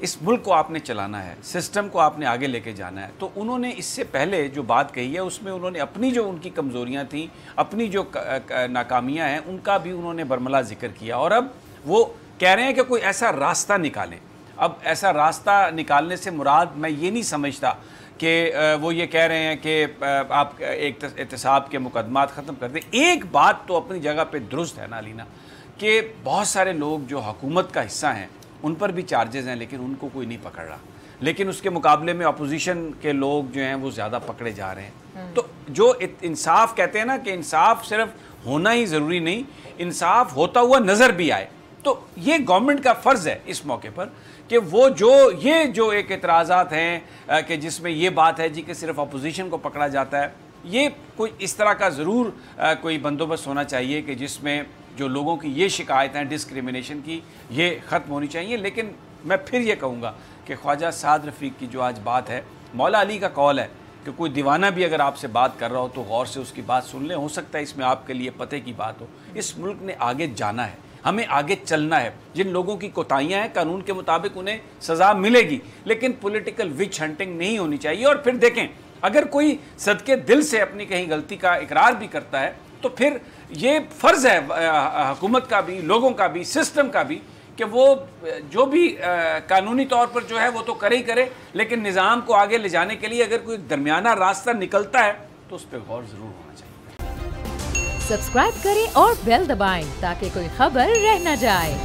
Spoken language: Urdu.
اس ملک کو آپ نے چلانا ہے، سسٹم کو آپ نے آگے لے کے جانا ہے، تو انہوں نے اس سے پہلے جو بات کہی ہے اس میں انہوں نے اپنی جو ان کی کمزوریاں تھیں، اپنی جو ناکامیاں ہیں، ان کا بھی انہوں نے برملا ذکر کیا، اور اب وہ کہہ رہے ہیں کہ کوئی ایسا راستہ نکالیں۔ اب ایسا راستہ نکالنے سے مراد میں یہ نہیں سمجھتا کہ وہ یہ کہہ رہے ہیں کہ آپ ایک احتساب کے مقدمات ختم کر دیں۔ ایک بات تو اپنی جگہ پہ درست ہے نا علینا، کہ بہت سارے لوگ جو حکومت کا حصہ ہیں ان پر بھی چارجز ہیں، لیکن ان کو کوئی نہیں پکڑ رہا، لیکن اس کے مقابلے میں اپوزیشن کے لوگ جو ہیں وہ زیادہ پکڑے جا رہے ہیں۔ تو جو انصاف کہتے ہیں نا کہ انصاف صرف ہونا ہی ضروری نہیں، انصاف ہوتا ہوا نظر بھی آئے، تو یہ گورنمنٹ کا فرض ہے اس موقع پر کہ وہ جو ایک اعتراضات ہیں کہ جس میں یہ بات ہے جی کہ صرف اپوزیشن کو پکڑا جاتا ہے، یہ کوئی اس طرح کا ضرور کوئی بندوبست ہونا چاہیے کہ جس میں جو لوگوں کی یہ شکایت ہیں ڈسکریمنیشن کی، یہ ختم ہونی چاہیے۔ لیکن میں پھر یہ کہوں گا کہ خواجہ سعد رفیق کی جو آج بات ہے، مولا علی کا قول ہے کہ کوئی دیوانہ بھی اگر آپ سے بات کر رہا ہو تو غور سے اس کی بات سن لیں، ہو سکتا ہے اس میں آپ کے لیے پتے کی بات ہو۔ اس ملک نے آگے جانا ہے، ہمیں آگے چلنا ہے، جن لوگوں کی کوتاہیاں ہیں قانون کے مطابق انہیں سزا ملے گی، لیکن پولیٹیکل وچ ہنٹنگ نہیں ہونی چاہیے۔ اور پھر دیکھیں اگر کوئی صدقے دل سے اپنی کہیں غلطی کا اقرار بھی کرتا ہے تو پھر یہ فرض ہے حکومت کا بھی، لوگوں کا بھی، سسٹم کا بھی، کہ وہ جو بھی قانونی طور پر جو ہے وہ تو کرے ہی کرے، لیکن نظام کو آگے لے جانے کے لیے اگر کوئی درمیانہ راستہ نکلتا ہے تو اس پہ غور ضرور ہونا چاہیے۔ سبسکرائب کریں اور بیل دبائیں تاکہ کوئی خبر رہ نہ جائے۔